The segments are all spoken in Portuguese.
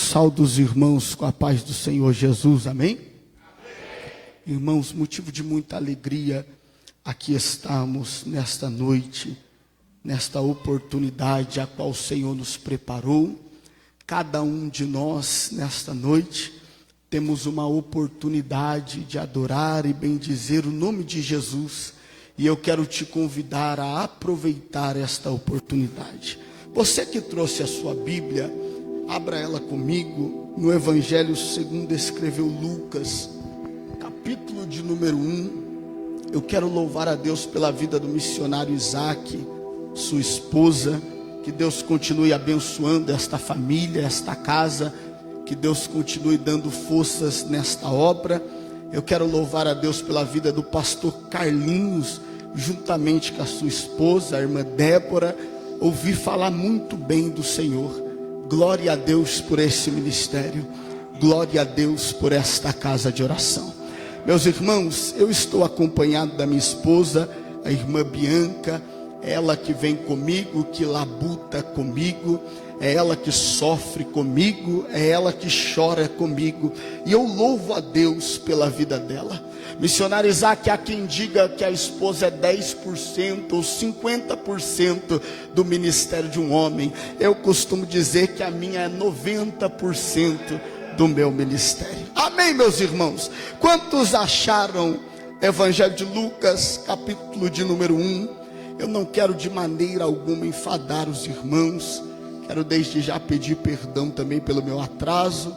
Saúdo os irmãos com a paz do Senhor Jesus, amém? Amém? Irmãos, motivo de muita alegria aqui estamos nesta noite, nesta oportunidade a qual o Senhor nos preparou. Cada um de nós nesta noite temos uma oportunidade de adorar e bendizer o nome de Jesus, e eu quero te convidar a aproveitar esta oportunidade. Você que trouxe a sua Bíblia, abra ela comigo no Evangelho segundo escreveu Lucas, capítulo de número 1. Eu quero louvar a Deus pela vida do missionário Isaac, sua esposa. Que Deus continue abençoando esta família, esta casa. Que Deus continue dando forças nesta obra. Eu quero louvar a Deus pela vida do pastor Carlinhos, juntamente com a sua esposa, a irmã Débora. Ouvi falar muito bem do Senhor. Glória a Deus por esse ministério. Glória a Deus por esta casa de oração. Meus irmãos, eu estou acompanhado da minha esposa, a irmã Bianca. Ela que vem comigo, que labuta comigo, é ela que sofre comigo, é ela que chora comigo, e eu louvo a Deus pela vida dela. Missionário Isaac, há quem diga que a esposa é 10% ou 50% do ministério de um homem. Eu costumo dizer que a minha é 90% do meu ministério. Amém, meus irmãos? Quantos acharam Evangelho de Lucas, capítulo de número 1? Eu não quero de maneira alguma enfadar os irmãos. Quero desde já pedir perdão também pelo meu atraso.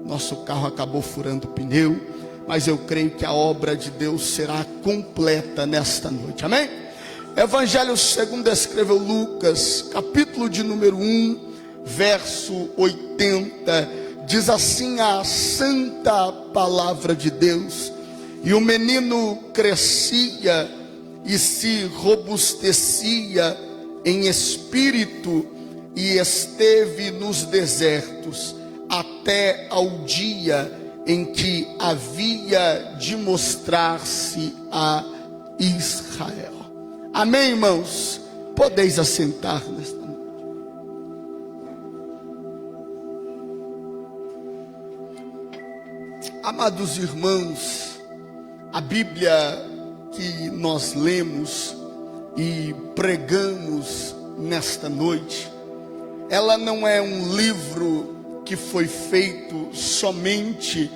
Nosso carro acabou furando o pneu. Mas eu creio que a obra de Deus será completa nesta noite. Amém? Evangelho segundo escreveu Lucas, capítulo de número 1, verso 80. Diz assim a santa palavra de Deus: e o menino crescia e se robustecia em espírito, e esteve nos desertos até ao dia em que havia de mostrar-se a Israel. Amém, irmãos? Podeis assentar nesta noite. Amados irmãos, a Bíblia que nós lemos e pregamos nesta noite, ela não é um livro que foi feito somente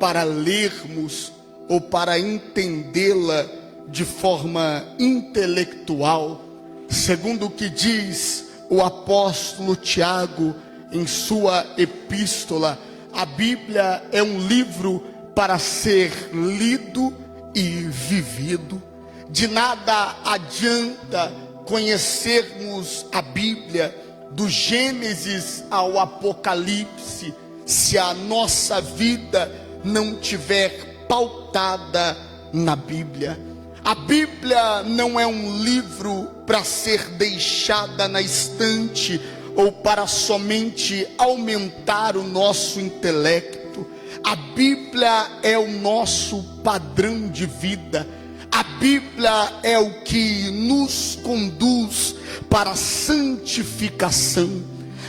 para lermos ou para entendê-la de forma intelectual. Segundo o que diz o apóstolo Tiago em sua epístola, a Bíblia é um livro para ser lido e vivido. De nada adianta conhecermos a Bíblia do Gênesis ao Apocalipse se a nossa vida não tiver pautada na Bíblia. A Bíblia não é um livro para ser deixada na estante ou para somente aumentar o nosso intelecto. A Bíblia é o nosso padrão de vida. A Bíblia é o que nos conduz para a santificação.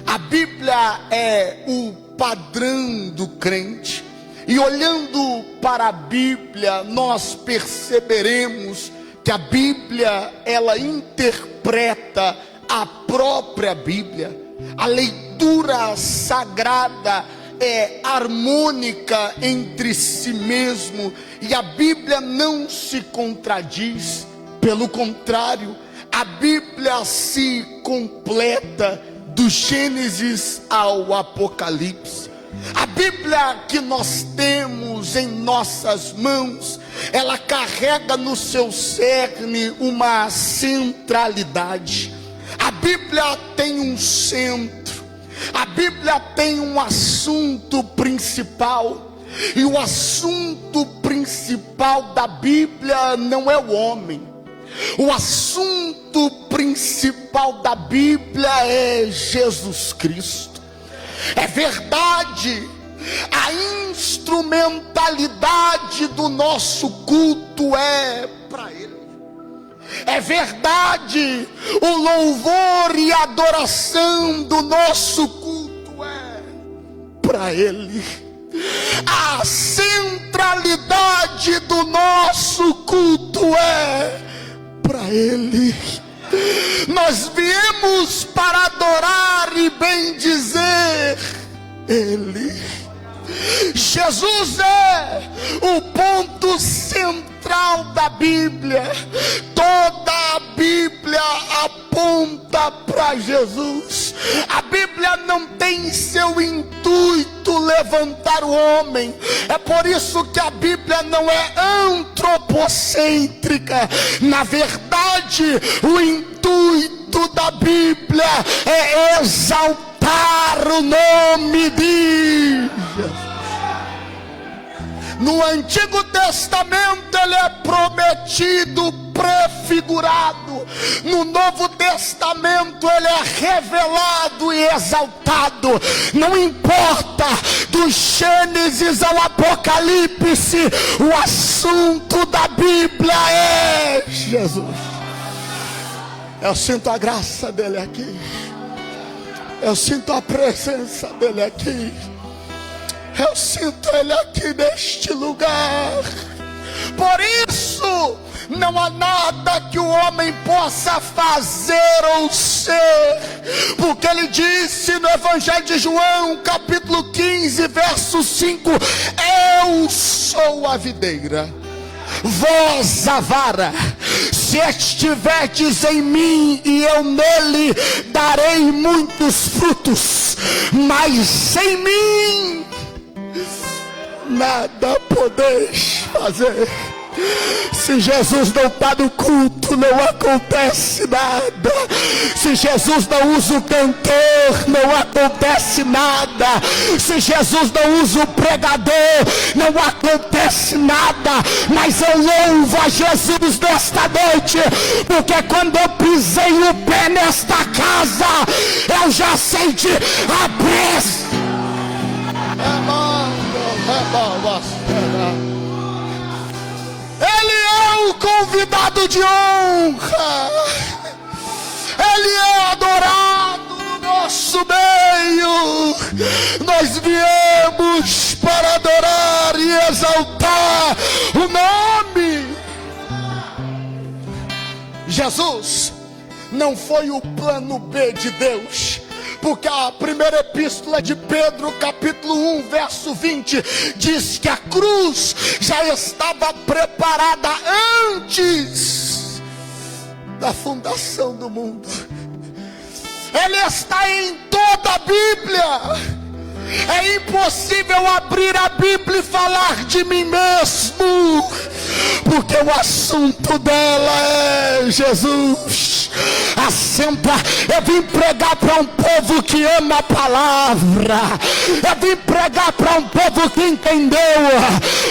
A Bíblia é o padrão do crente. E olhando para a Bíblia, nós perceberemos que a Bíblia, ela interpreta a própria Bíblia. A leitura sagrada é harmônica entre si mesmo, e a Bíblia não se contradiz. Pelo contrário, a Bíblia se completa do Gênesis ao Apocalipse. A Bíblia que nós temos em nossas mãos, ela carrega no seu cerne uma centralidade. A Bíblia tem um centro. A Bíblia tem um assunto principal, e o assunto principal da Bíblia não é o homem. O assunto principal da Bíblia é Jesus Cristo. É verdade, a instrumentalidade do nosso culto é para Ele. É verdade, o louvor e adoração do nosso culto é para para Ele. A centralidade do nosso culto é para Ele. Nós viemos para adorar e bendizer Ele. Jesus é o ponto central da Bíblia. Toda a Bíblia aponta para Jesus. A Bíblia não tem seu intuito levantar o homem. É por isso que a Bíblia não é antropocêntrica. Na verdade, o intuito da Bíblia é exaltar o nome de Jesus. No Antigo Testamento ele é prometido, prefigurado. No Novo Testamento ele é revelado e exaltado. Não importa, do Gênesis ao Apocalipse, o assunto da Bíblia é Jesus. Eu sinto a graça dele aqui. Eu sinto a presença dele aqui. Eu sinto ele aqui neste lugar. Por isso, não há nada que o homem possa fazer ou ser, porque ele disse no Evangelho de João, capítulo 15, verso 5: eu sou a videira, vós a vara. Se estiverdes em mim e eu nele, darei muitos frutos, mas sem mim nada podeis fazer. Se Jesus não está no culto, não acontece nada. Se Jesus não usa o cantor, não acontece nada. Se Jesus não usa o pregador, não acontece nada. Mas eu louvo a Jesus nesta noite, porque quando eu pisei o pé nesta casa, eu já senti a pressa. Ele é o convidado de honra. Ele é adorado no nosso meio. Nós viemos para adorar e exaltar o nome. Jesus não foi o plano B de Deus. Porque a primeira epístola de Pedro, capítulo 1, verso 20, diz que a cruz já estava preparada antes da fundação do mundo. Ele está em toda a Bíblia. É impossível abrir a Bíblia e falar de mim mesmo, porque o assunto dela é Jesus. Eu vim pregar para um povo que ama a palavra. Eu vim pregar para um povo que entendeu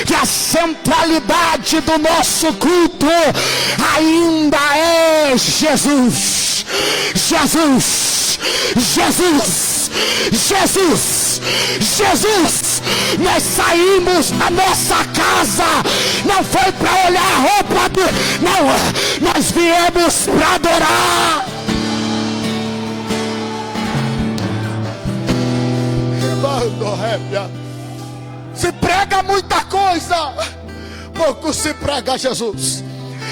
que a centralidade do nosso culto ainda é Jesus. Jesus, Jesus, Jesus, Jesus. Nós saímos da nossa casa, não foi para olhar a roupa não, nós viemos para adorar. Se prega muita coisa, pouco se prega Jesus.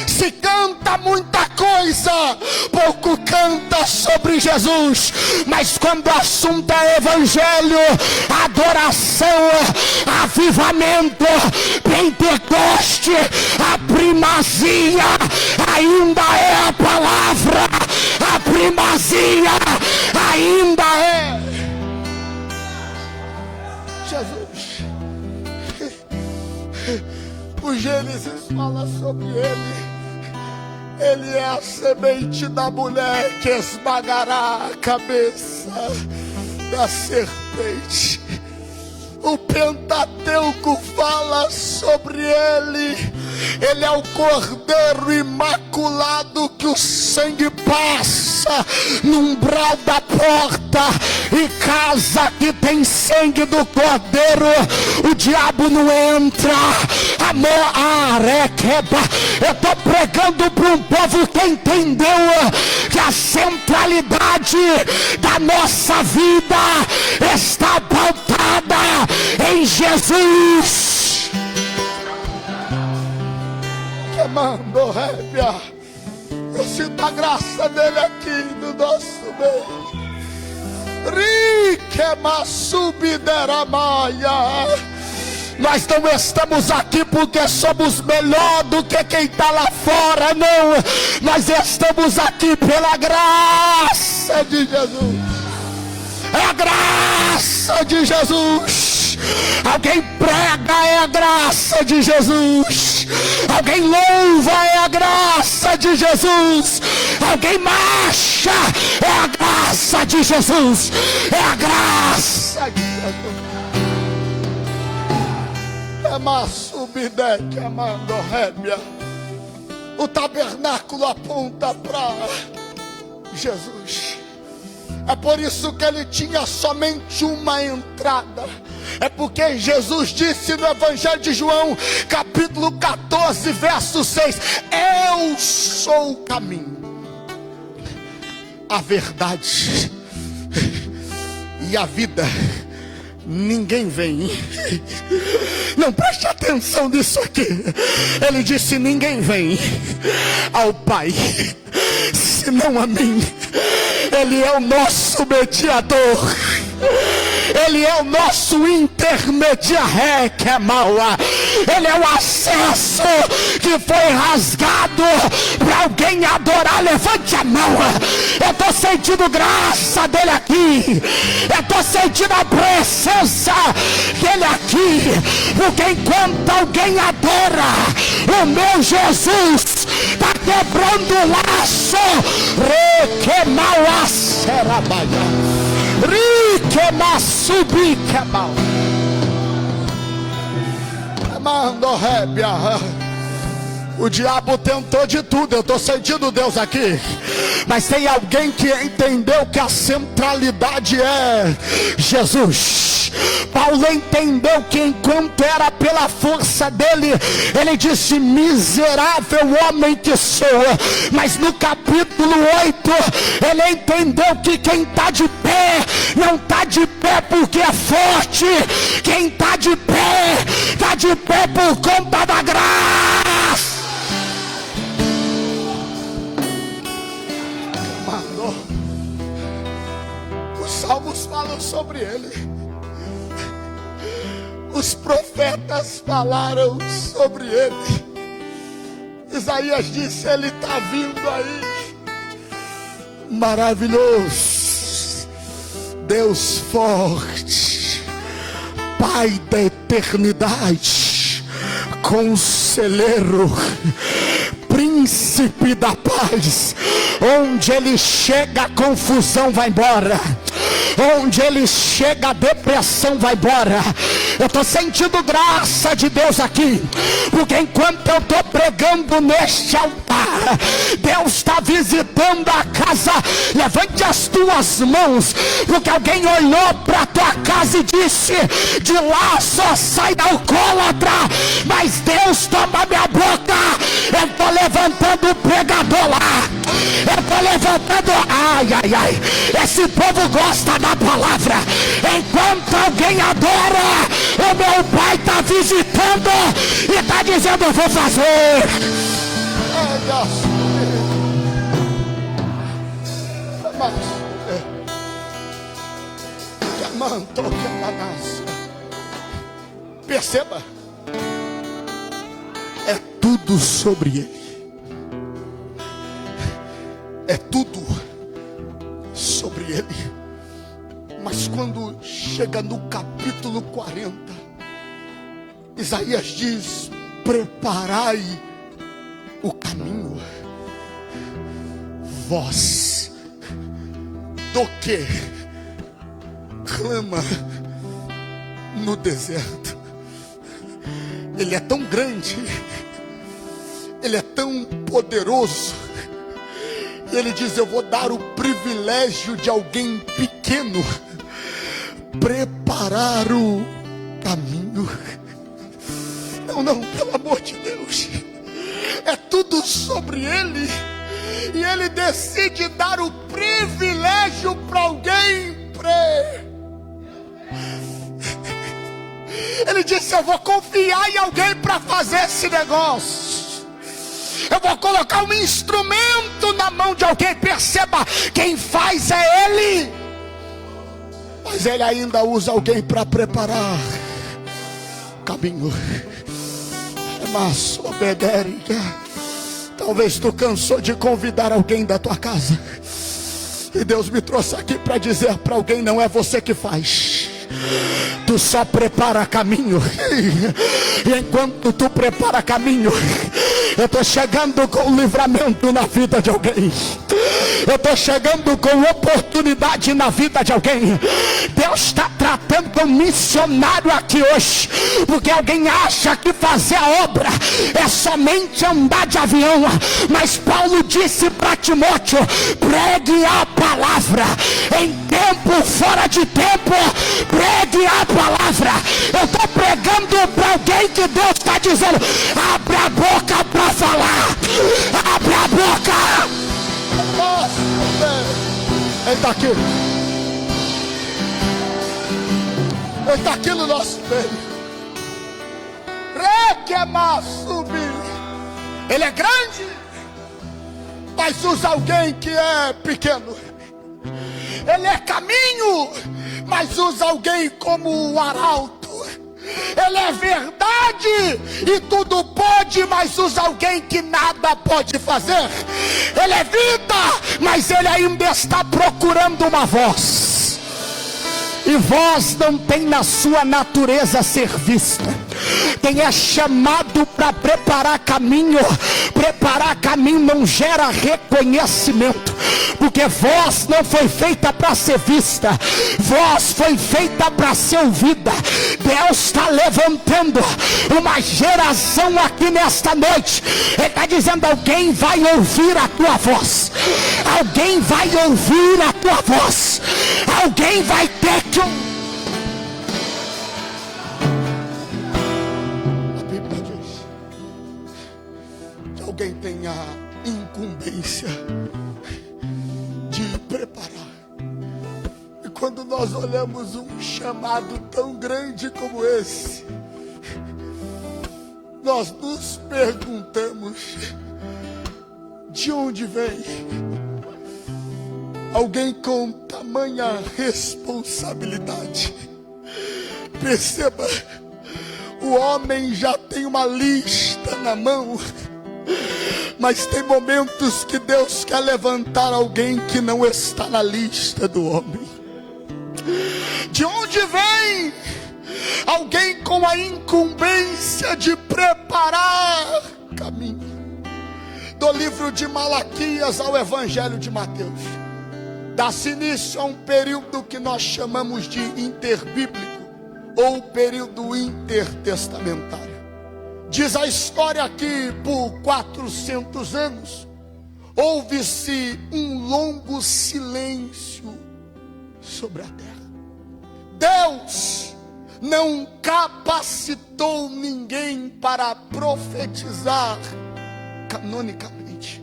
Se canta muita coisa, pouco canta sobre Jesus. Mas quando o assunto é evangelho, adoração, avivamento, Pentecoste, a primazia ainda é a palavra. A primazia ainda é Jesus. O Gênesis fala sobre ele. Ele é a semente da mulher que esmagará a cabeça da serpente. O Pentateuco fala sobre ele. Ele é o cordeiro imaculado que o sangue passa no umbral da porta. E casa que tem sangue do cordeiro, o diabo não entra. Eu estou pregando para um povo que entendeu que a centralidade da nossa vida está pautada em Jesus. Que mando, Rébia. Eu sinto a graça dele aqui no nosso meio. Nós não estamos aqui porque somos melhor do que quem está lá fora, não. Nós estamos aqui pela graça de Jesus. É a graça de Jesus. Alguém prega, é a graça de Jesus. Alguém louva, é a graça de Jesus. Alguém marcha, é a graça de Jesus. É a graça de Jesus. É Massubideque, amando Rébia. O tabernáculo aponta para Jesus. É por isso que ele tinha somente uma entrada. É porque Jesus disse no Evangelho de João, capítulo 14, verso 6: eu sou o caminho, a verdade e a vida. Ninguém vem. Não preste atenção nisso aqui. Ele disse: ninguém vem ao Pai senão a mim. Ele é o nosso mediador. Ele é o nosso intermediário, que é maua. Ele é o acesso que foi rasgado para alguém adorar. Levante a mão. Eu estou sentindo graça dele aqui. Eu estou sentindo a presença dele aqui. Porque enquanto alguém adora, o meu Jesus está quebrando o laço. Requemau serabaya. Mando Rébia. O diabo tentou de tudo. Eu estou sentindo Deus aqui. Mas tem alguém que entendeu que a centralidade é Jesus. Paulo entendeu que enquanto era pela força dele, ele disse: miserável homem que sou. Mas no capítulo 8, ele entendeu que quem está de pé, não está de pé porque é forte. Quem está de pé por conta da graça. Mano, os salmos falam sobre ele. Os profetas falaram sobre ele. Isaías disse: ele está vindo aí. Maravilhoso, Deus forte, Pai da eternidade, Conselheiro, Príncipe da paz. Onde ele chega, a confusão vai embora. Onde ele chega, a depressão vai embora. Eu estou sentindo graça de Deus aqui, porque enquanto eu estou pregando neste altar, Deus está visitando a casa. Levante as tuas mãos, porque alguém olhou para a tua casa e disse: de lá só sai da alcoólatra. Mas Deus toma minha boca. Eu estou levantando o pregador lá. Eu estou levantando. Ai, ai, ai. Esse povo gosta da palavra. Enquanto alguém adora, o meu Pai está visitando e está dizendo: eu vou fazer. Perceba, é tudo sobre ele. É tudo sobre ele. Mas quando chega no capítulo 40, Isaías diz: preparai o caminho, vós do que clama no deserto. Ele é tão grande, ele é tão poderoso, e ele diz: eu vou dar o privilégio de alguém pequeno preparar o caminho. Não, pelo amor de Deus. É tudo sobre ele. E ele decide dar o privilégio para alguém. Ele disse: eu vou confiar em alguém para fazer esse negócio. Eu vou colocar um instrumento na mão de alguém. Perceba, quem faz é ele, mas ele ainda usa alguém para preparar caminho. Mas obedérica. Talvez tu cansou de convidar alguém da tua casa, e Deus me trouxe aqui para dizer para alguém: não é você que faz, tu só prepara caminho. E enquanto tu prepara caminho, eu estou chegando com livramento na vida de alguém. Eu estou chegando com oportunidade na vida de alguém. Deus está tratando um missionário aqui hoje, porque alguém acha que fazer a obra é somente andar de avião. Mas Paulo disse para Timóteo: pregue a palavra em tempo, fora de tempo. Pregue a palavra. Eu estou pregando para alguém que Deus está dizendo: abre a boca para falar. Abre a boca. Ele está aqui. Ele está aqui no nosso meio. Ele é grande, mas usa alguém que é pequeno. Ele é caminho, mas usa alguém como o arauto. Ele é verdade e tudo pode, mas usa alguém que nada pode fazer. Ele é vida, mas ele ainda está procurando uma voz. E voz não tem na sua natureza ser vista. Quem é chamado para preparar caminho não gera reconhecimento, porque voz não foi feita para ser vista, voz foi feita para ser ouvida. Deus está levantando uma geração aqui nesta noite. Ele está dizendo: alguém vai ouvir a tua voz, alguém vai ouvir a tua voz, alguém vai ter que ouvir. Alguém tem a incumbência de preparar. E quando nós olhamos um chamado tão grande como esse, nós nos perguntamos: de onde vem alguém com tamanha responsabilidade? Perceba, o homem já tem uma lista na mão, mas tem momentos que Deus quer levantar alguém que não está na lista do homem. De onde vem alguém com a incumbência de preparar caminho? Do livro de Malaquias ao Evangelho de Mateus, dá-se início a um período que nós chamamos de interbíblico, ou período intertestamentário. Diz a história que por 400 anos houve-se um longo silêncio sobre a terra. Deus não capacitou ninguém para profetizar canonicamente.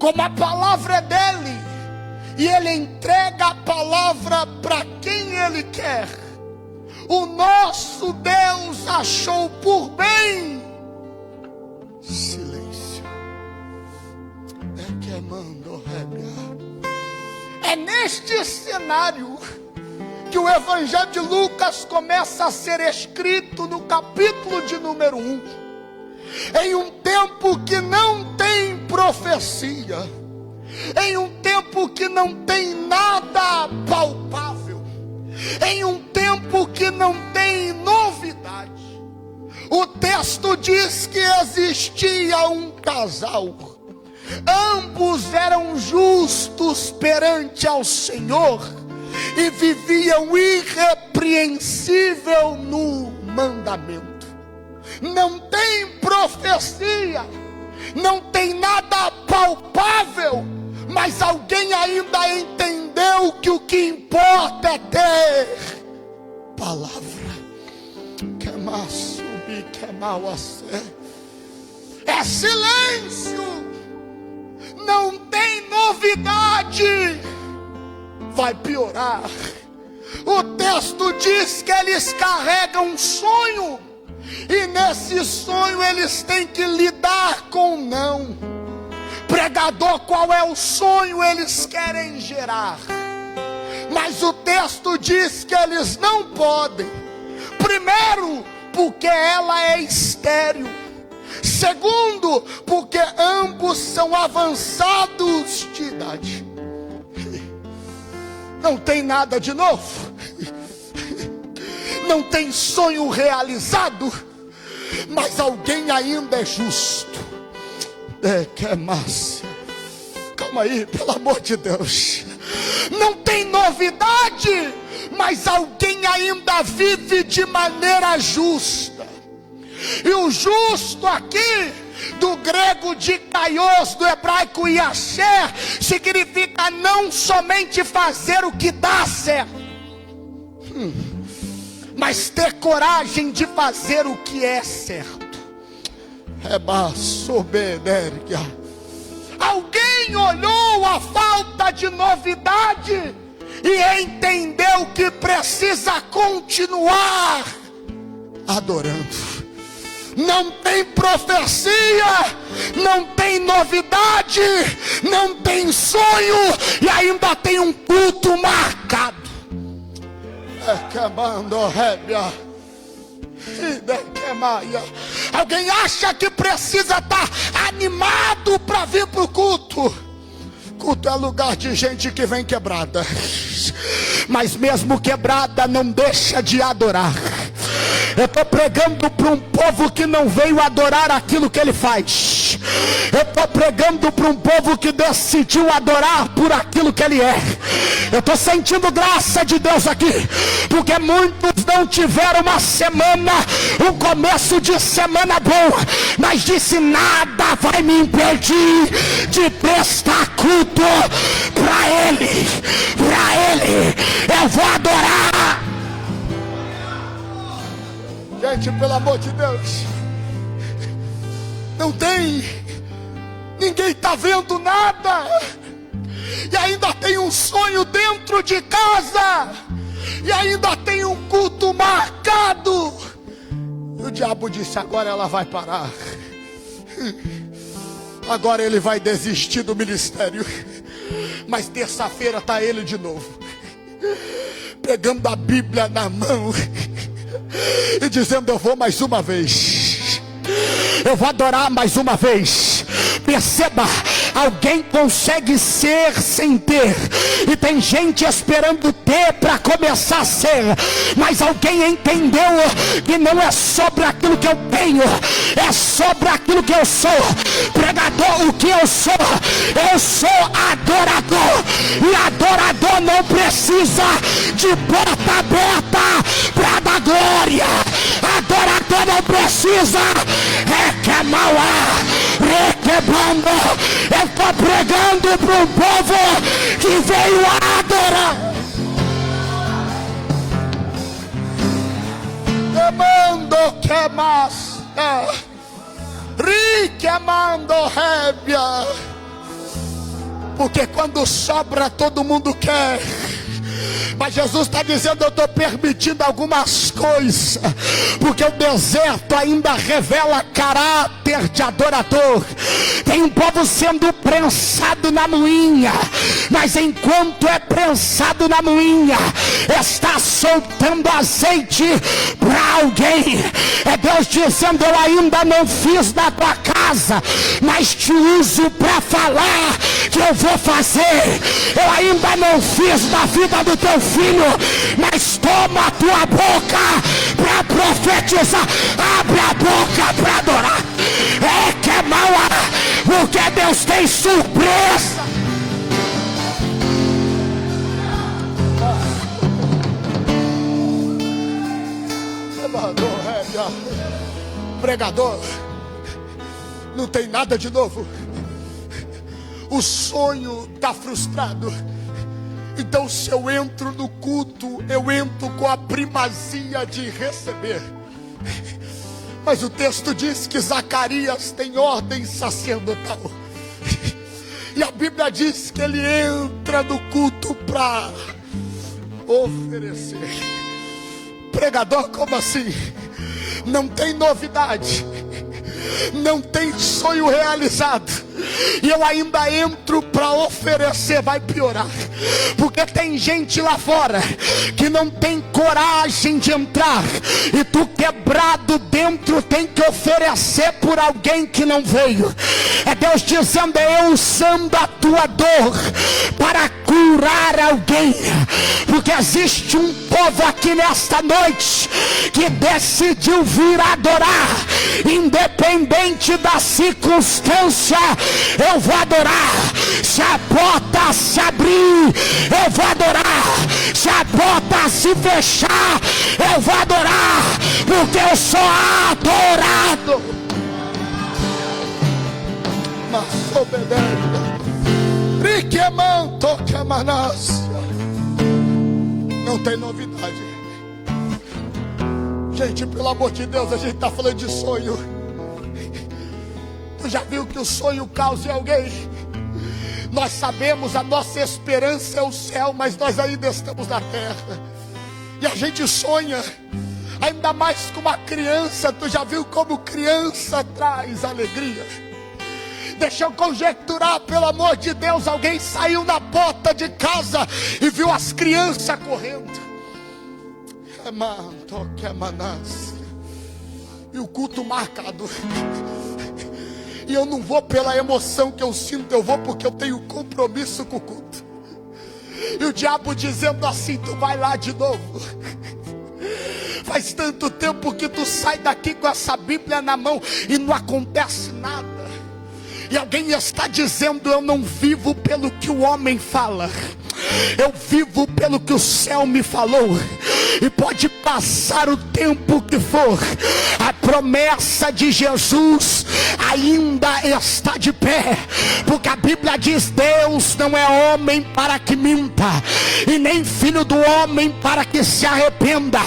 Como a palavra é dele e ele entrega a palavra para quem ele quer, o nosso Deus achou por bem silêncio. É neste cenário que o Evangelho de Lucas começa a ser escrito no capítulo de número 1. Em um tempo que não tem profecia, em um tempo que não tem nada palpável, em um tempo que não tem novidade. O texto diz que existia um casal. Ambos eram justos perante ao Senhor e viviam irrepreensível no mandamento. Não tem profecia, não tem nada palpável, mas alguém ainda entendeu que o que importa é ter palavra. Que que é mal assim. É silêncio. Não tem novidade. Vai piorar. O texto diz que eles carregam um sonho. E nesse sonho eles têm que lidar com o não. Pregador, qual é o sonho eles querem gerar? Mas o texto diz que eles não podem. Primeiro, porque ela é estéril. Segundo, porque ambos são avançados de idade. Não tem nada de novo. Não tem sonho realizado. Mas alguém ainda é justo. Que é massa. Calma aí, pelo amor de Deus. Não tem novidade, mas alguém ainda vive de maneira justa. E o justo aqui, do grego dikaios, do hebraico yasher, significa não somente fazer o que dá certo, mas ter coragem de fazer o que é certo. Alguém olhou a falta de novidade e entendeu que precisa continuar adorando. Não tem profecia, não tem novidade, não tem sonho e ainda tem um culto marcado. Alguém acha que precisa estar animado para vir para o culto? Culto é lugar de gente que vem quebrada, mas mesmo quebrada não deixa de adorar. Eu estou pregando para um povo que não veio adorar aquilo que ele faz. Eu estou pregando para um povo que decidiu adorar por aquilo que ele é. Eu estou sentindo graça de Deus aqui, porque muitos não tiveram uma semana, um começo de semana bom, mas disse: nada vai me impedir de prestar culto para Ele. Eu vou adorar. Gente, pelo amor de Deus, não tem, ninguém está vendo nada, e ainda tem um sonho dentro de casa, e ainda tem um culto marcado. E o diabo disse: agora ela vai parar, agora ele vai desistir do ministério. Mas terça-feira está ele de novo, pegando a Bíblia na mão e dizendo: eu vou mais uma vez, eu vou adorar mais uma vez. Perceba, alguém consegue ser sem ter, e tem gente esperando ter para começar a ser. Mas alguém entendeu que não é sobre aquilo que eu tenho, é sobre aquilo que eu sou. Pregador, o que eu sou adorador, e adorador não precisa de porta aberta para dar glória. Adorador não precisa requebrando. Eu estou pregando para um povo que veio a adorar. Demando que massa, riquemando rébia. Porque quando sobra todo mundo quer. Mas Jesus está dizendo: eu estou permitindo algumas coisas, porque o deserto ainda revela caráter de adorador. Tem um povo sendo prensado na moinha, mas enquanto é prensado na moinha, está soltando azeite para alguém. É Deus dizendo: eu ainda não fiz na tua casa, mas te uso para falar que eu vou fazer. Eu ainda não fiz na vida do teu filho, mas toma a tua boca para profetizar. Abre a boca para adorar. Que é mal, porque Deus tem surpresa. Pregador, não tem nada de novo. O sonho está frustrado. Então, se eu entro no culto, eu entro com a primazia de receber. Mas o texto diz que Zacarias tem ordem sacerdotal. E a Bíblia diz que ele entra no culto para oferecer. Pregador, como assim? Não tem novidade, não tem sonho realizado, e eu ainda entro para oferecer. Vai piorar, porque tem gente lá fora que não tem coragem de entrar, e tu quebrado dentro tem que oferecer por alguém que não veio. É Deus dizendo: eu usando a tua dor para curar alguém, porque existe um povo aqui nesta noite que decidiu vir adorar, independente da circunstância. Eu vou adorar. Se a porta se abrir, eu vou adorar. Se a porta se fechar, eu vou adorar, porque eu sou adorado. Mas obedece. Não tem novidade. Gente, pelo amor de Deus, a gente está falando de sonho. Tu já viu que o sonho causa em alguém? Nós sabemos, a nossa esperança é o céu, mas nós ainda estamos na terra. E a gente sonha, ainda mais com uma criança. Tu já viu como criança traz alegria? Deixa eu conjecturar, pelo amor de Deus. Alguém saiu na porta de casa e viu as crianças correndo. E o culto marcado. E eu não vou pela emoção que eu sinto, eu vou porque eu tenho compromisso com o culto. E o diabo dizendo assim: tu vai lá de novo. Faz tanto tempo que tu sai daqui com essa Bíblia na mão e não acontece nada. E alguém está dizendo: eu não vivo pelo que o homem fala, eu vivo pelo que o céu me falou. E pode passar o tempo que for, a promessa de Jesus ainda está de pé. Porque a Bíblia diz: Deus não é homem para que minta, e nem filho do homem para que se arrependa.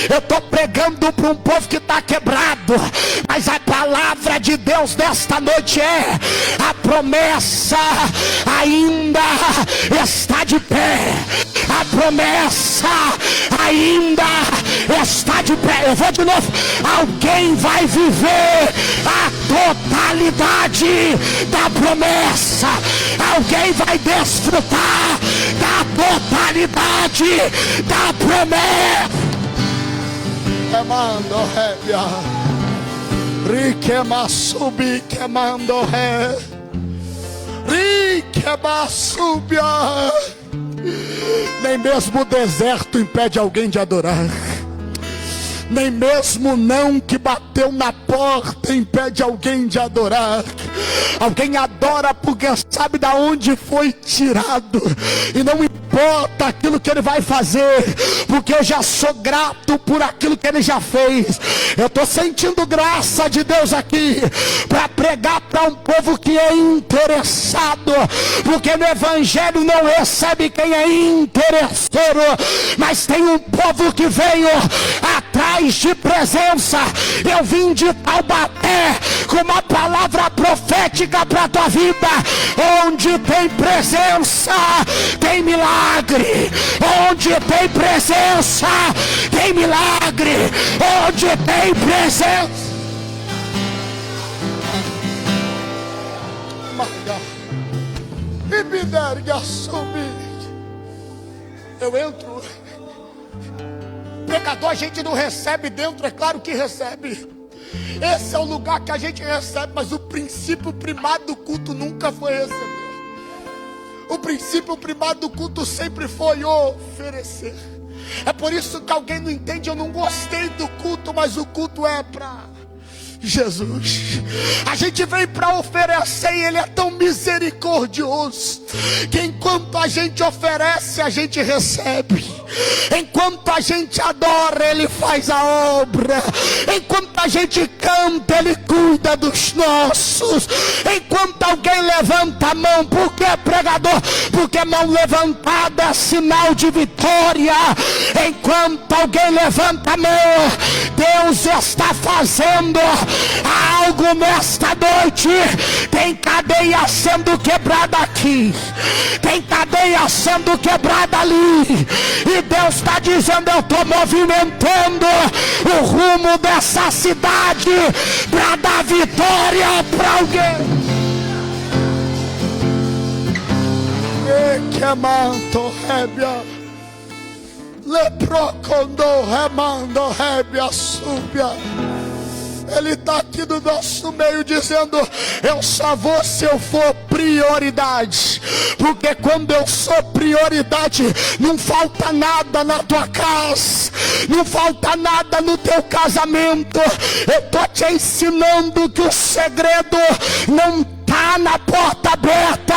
Eu estou pregando para um povo que está quebrado, mas a palavra de Deus desta noite é: a promessa ainda está de pé. A promessa ainda está de pé. Eu vou de novo. Alguém vai viver a totalidade da promessa. Alguém vai desfrutar da totalidade da promessa. Queimando rébia, riquema subi, queimando ré, riquema subia. Nem mesmo o deserto impede alguém de adorar. Nem mesmo o não que bateu na porta impede alguém de adorar. Alguém adora porque sabe da onde foi tirado, e não importa aquilo que ele vai fazer, porque eu já sou grato por aquilo que ele já fez. Eu estou sentindo graça de Deus aqui para pregar para um povo que é interessado, porque no evangelho não recebe quem é interesseiro, mas tem um povo que veio atrás de presença. Eu vim de Taubaté com uma palavra profética para a tua vida. Onde tem presença tem milagre. Onde tem presença tem milagre. Onde tem presença. Eu entro. Pecador a gente não recebe dentro, é claro que recebe. Esse é o lugar que a gente recebe, mas o princípio primário do culto nunca foi receber. O princípio primário do culto sempre foi oferecer. É por isso que alguém não entende: eu não gostei do culto, mas o culto é para Jesus. A gente vem para oferecer, e Ele é tão misericordioso que enquanto a gente oferece, a gente recebe. Enquanto a gente adora, Ele faz a obra. Enquanto a gente canta, Ele cuida dos nossos. Enquanto alguém levanta a mão, por que, pregador? Porque mão levantada é sinal de vitória. Enquanto alguém levanta a mão, Deus está fazendo algo nesta noite. Tem cadeia sendo quebrada aqui, tem cadeia sendo quebrada ali, e Deus está dizendo: eu estou movimentando o rumo dessa cidade para dar vitória para alguém. E que manto rébia, leprocondo remando rébia súbia. Ele está aqui do nosso meio dizendo: eu só vou se eu for prioridade. Porque quando eu sou prioridade, não falta nada na tua casa, não falta nada no teu casamento. Eu estou te ensinando que o segredo não está na porta aberta.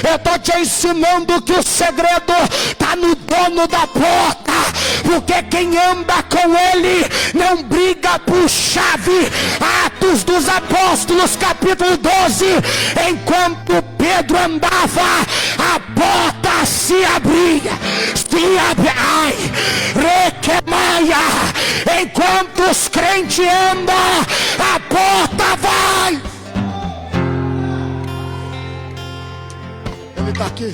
Eu estou te ensinando que o segredo está no dono da porta. Porque quem anda com Ele não briga por chave. Atos dos Apóstolos, capítulo 12. Enquanto Pedro andava, a porta se abria. Ai, requemaia. Enquanto os crentes andam, a porta vai. Ele está aqui.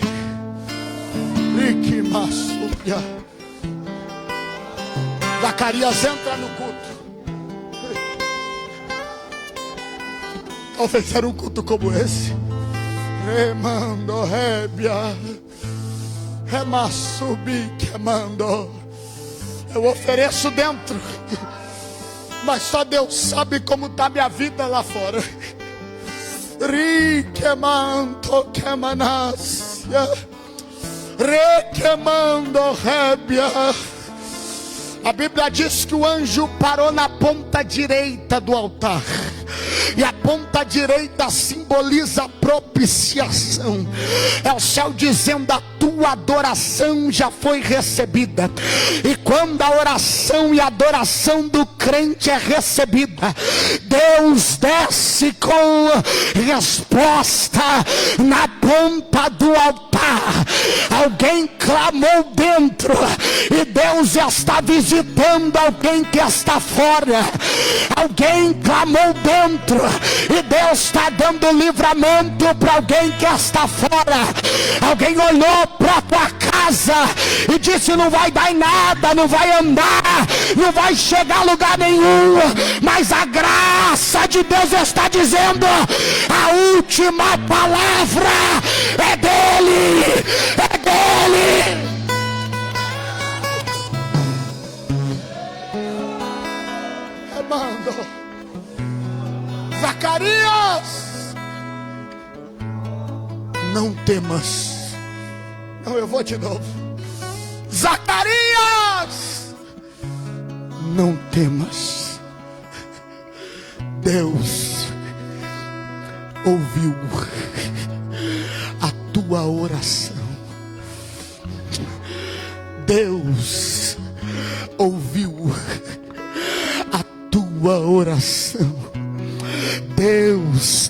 Zacarias entra no culto. Talvez era um culto como esse. Remando rébia, remassubi queimando. Eu ofereço dentro, mas só Deus sabe como está minha vida lá fora. Riquemando quemanácia, requemando rébia. A Bíblia diz que o anjo parou na ponta direita do altar. E a ponta direita simboliza a propiciação. É o céu dizendo: a tua adoração já foi recebida. E quando a oração e a adoração do crente é recebida, Deus desce com resposta na ponta do altar. Alguém clamou dentro, e Deus está visitando alguém que está fora. Alguém clamou dentro, e Deus está dando livramento para alguém que está fora. Alguém olhou para a tua casa e disse: não vai dar em nada, não vai andar, não vai chegar a lugar nenhum. Mas a graça de Deus está dizendo: a última palavra é dele, é dele. Remando. Zacarias, não temas. Não, eu vou de novo. Zacarias, não temas. Deus ouviu a tua oração. Deus ouviu a tua oração. Deus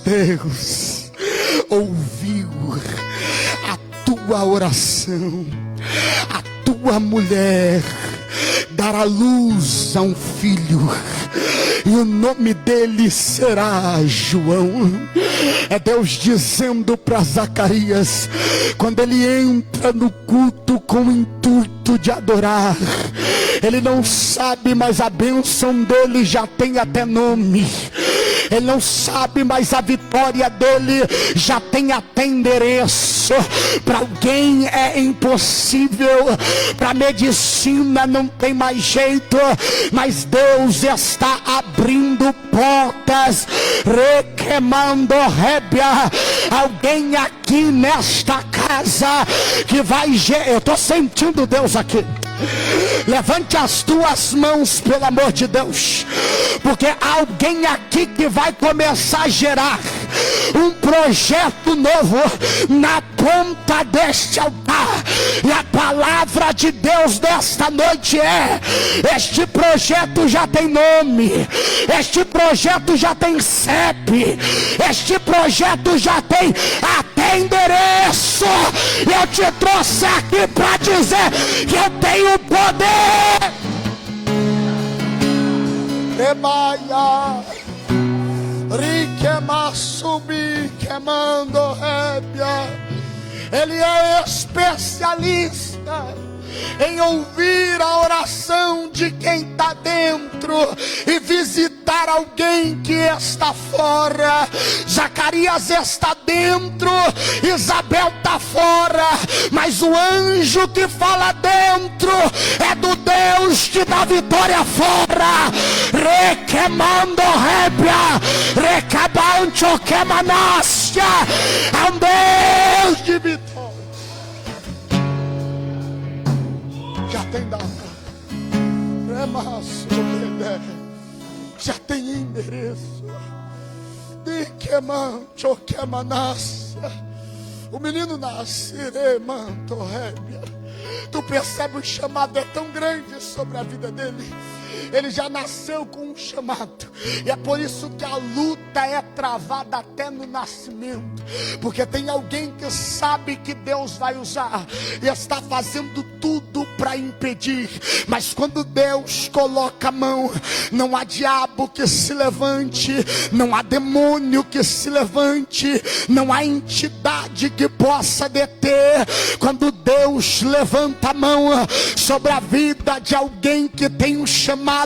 ouviu a tua oração. A tua mulher dará luz a um filho, e o nome dele será João. É Deus dizendo para Zacarias, quando ele entra no culto com o intuito de adorar, ele não sabe, mas a bênção dele já tem até nome. Ele não sabe, mas a vitória dele já tem até endereço. Para alguém é impossível, para a medicina não tem mais jeito, mas Deus está abrindo portas, requemando rébia. Alguém aqui nesta casa que vai... Eu estou sentindo Deus aqui. Levante as tuas mãos, pelo amor de Deus, porque alguém aqui que vai começar a gerar um projeto novo na conta deste altar. E a palavra de Deus desta noite é: este projeto já tem nome, este projeto já tem CEP, este projeto já tem até endereço. Eu te trouxe aqui para dizer que eu tenho poder. Rebaia, riquema, subi, queimando rébia. Ele é especialista em ouvir a oração de quem está dentro e visitar alguém que está fora. Zacarias está dentro, Isabel está fora, mas o anjo que fala dentro é do Deus que dá vitória fora. Requemando rébia, recabancho quemanastia, é um Deus de vitória. Já tem data, já tem endereço. De que manto que manassa, o menino nasce, remanto rébia. Tu percebe, o chamado é tão grande sobre a vida dele. Ele já nasceu com um chamado, e é por isso que a luta é travada até no nascimento, porque tem alguém que sabe que Deus vai usar e está fazendo tudo para impedir. Mas quando Deus coloca a mão, não há diabo que se levante, não há demônio que se levante, não há entidade que possa deter. Quando Deus levanta a mão sobre a vida de alguém que tem um chamado,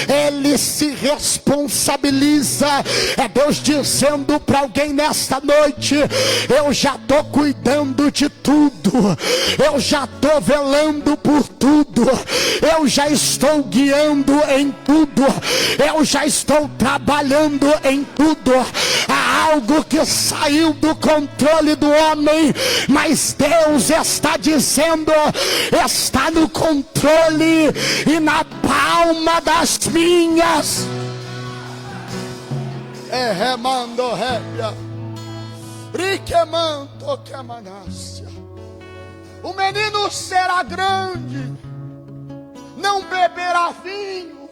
Ele se responsabiliza. É Deus dizendo para alguém nesta noite: eu já estou cuidando de tudo, eu já estou velando por tudo, eu já estou guiando em tudo, eu já estou trabalhando em tudo. Há algo que saiu do controle do homem, mas Deus está dizendo: está no controle e na palma das minhas. É remando rébia, riquemando quemanácia. O menino será grande, não beberá vinho,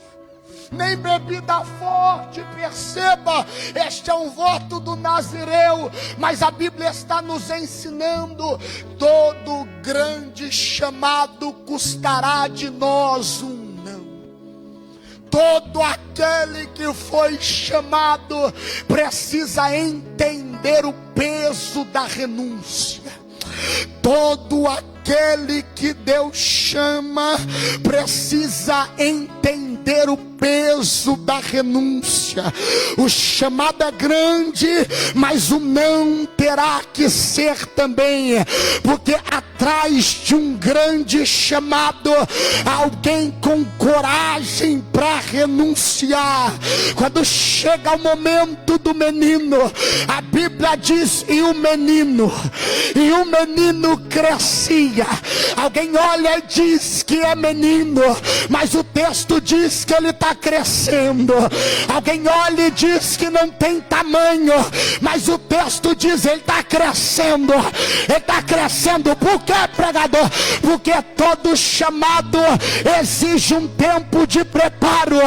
nem bebida forte. Perceba, este é um voto do Nazireu, mas a Bíblia está nos ensinando: todo grande chamado custará de nós um não. Todo aquele que foi chamado precisa entender o peso da renúncia. Todo aquele que Deus chama precisa entender o peso da renúncia. O chamado é grande, mas o não terá que ser também, porque atrás de um grande chamado, alguém com coragem para renunciar. Quando chega o momento do menino, a Bíblia diz: e o menino crescia. Alguém olha e diz que é menino, mas o texto diz que ele está crescendo. Alguém olha e diz que não tem tamanho, mas o texto diz: ele está crescendo. Ele está crescendo. Por quê, pregador? Porque todo chamado exige um tempo de preparo,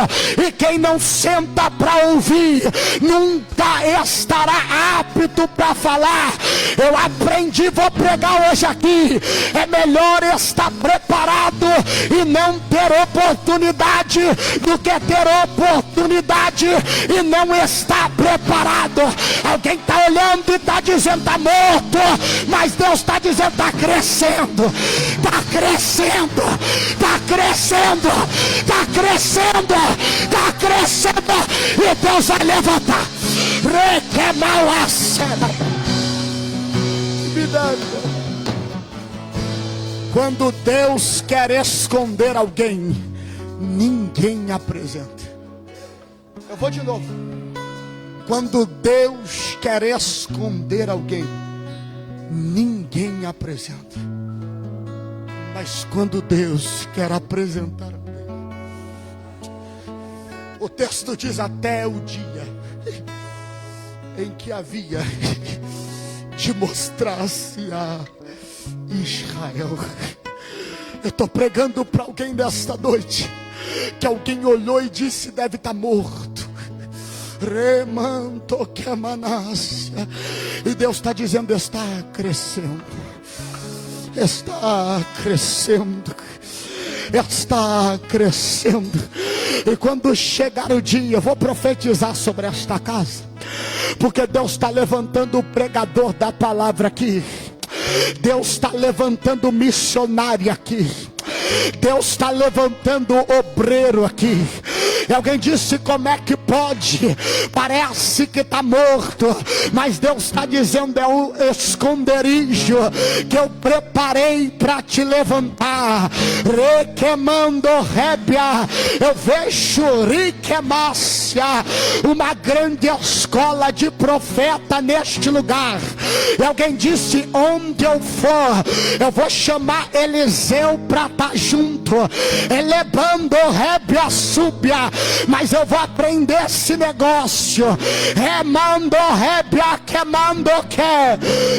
e quem não senta para ouvir nunca estará apto para falar. Eu aprendi, vou pregar hoje aqui: é melhor estar preparado e não ter oportunidade do que ter oportunidade e não estar preparado. Alguém está olhando e está dizendo: está morto, mas Deus está dizendo: está crescendo, está crescendo, está crescendo, está crescendo, está crescendo, e Deus vai levantar. Requemar a cena. Quando Deus quer esconder alguém, ninguém apresenta. Eu vou de novo. Quando Deus quer esconder alguém, ninguém apresenta. Mas quando Deus quer apresentar alguém, o texto diz: até o dia em que havia te mostrasse a Israel. Eu estou pregando para alguém nesta noite, que alguém olhou e disse: deve estar morto. Remanto que amanácia. E Deus está dizendo: está crescendo, está crescendo, está crescendo. E quando chegar o dia, eu vou profetizar sobre esta casa, porque Deus está levantando o pregador da palavra aqui. Deus está levantando missionário aqui. Deus está levantando obreiro aqui. E alguém disse: como é que pode? Parece que está morto, mas Deus está dizendo: é um esconderijo que eu preparei para te levantar. Requemando rébia, eu vejo riquemácia, uma grande escola de profeta neste lugar. E alguém disse: onde eu for, eu vou chamar Eliseu para estar junto. Elebando rébia súbia, mas eu vou aprender esse negócio. Remando rébia queimando que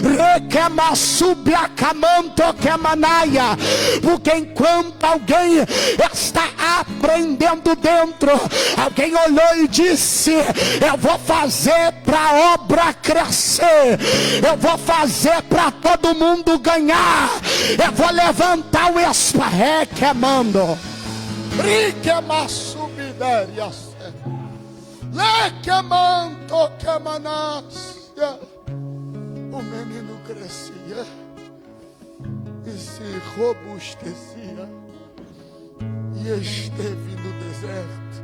requema súbia camanto que manaia. Porque enquanto alguém está aprendendo dentro, alguém olhou e disse: eu vou fazer para a obra crescer, eu vou fazer para todo mundo ganhar, eu vou levantar o esparré queimando. Riquema subidérias, lequemanto quemanácia. O menino crescia e se robustecia, e esteve no deserto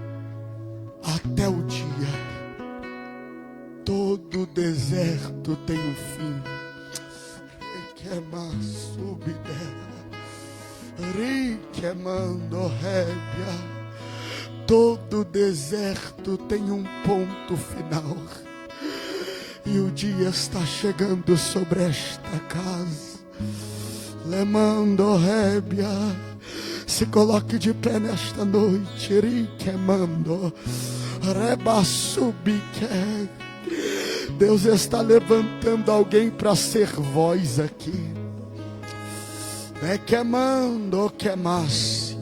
até o dia. Todo deserto tem um fim. Requema subidera, riquemando rébia. Todo deserto tem um ponto final. E o dia está chegando sobre esta casa. Lemando rébia. Se coloque de pé nesta noite. Riquemando reba subique. Deus está levantando alguém para ser voz aqui. É queimando queimasse.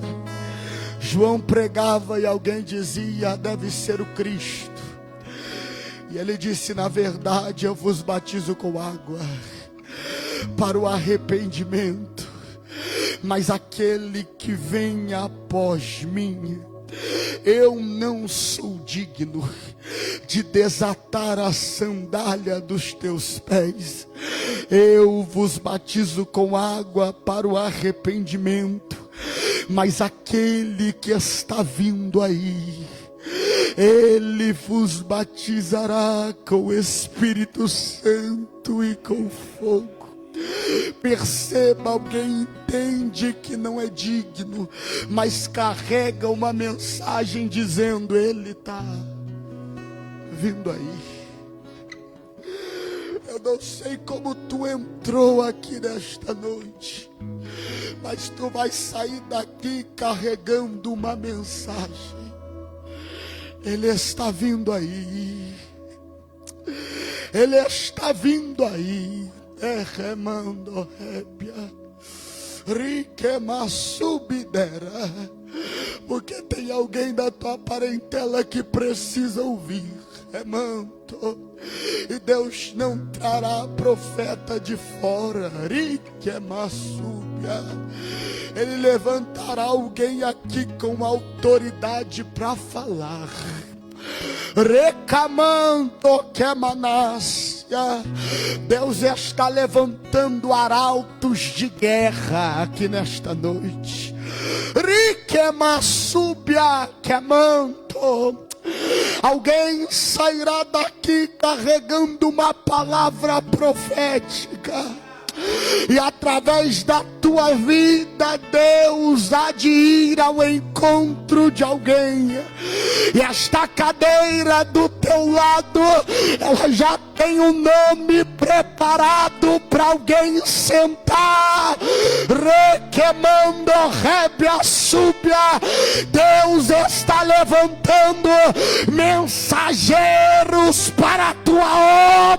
João pregava e alguém dizia: deve ser o Cristo. E ele disse: na verdade eu vos batizo com água para o arrependimento, mas aquele que vem após mim, eu não sou digno de desatar a sandália dos teus pés. Eu vos batizo com água para o arrependimento, mas aquele que está vindo aí, ele vos batizará com o Espírito Santo e com fogo. Perceba, alguém entende que não é digno, mas carrega uma mensagem dizendo: ele está vindo aí. Eu não sei como tu entrou aqui nesta noite, mas tu vai sair daqui carregando uma mensagem. Ele está vindo aí. Ele está vindo aí. Remando rébia, riquema subidera. Porque tem alguém da tua parentela que precisa ouvir. Remanto. E Deus não trará profeta de fora. Riquema subia. Ele levantará alguém aqui com autoridade para falar. Recamando quemanácia. Deus está levantando arautos de guerra aqui nesta noite. Riquema subia queimando. Alguém sairá daqui carregando uma palavra profética. E através da tua vida, Deus há de ir ao encontro de alguém. E esta cadeira do teu lado, ela já tem um nome preparado para alguém sentar. Requemando rébia súbia. Deus está levantando mensageiros para a tua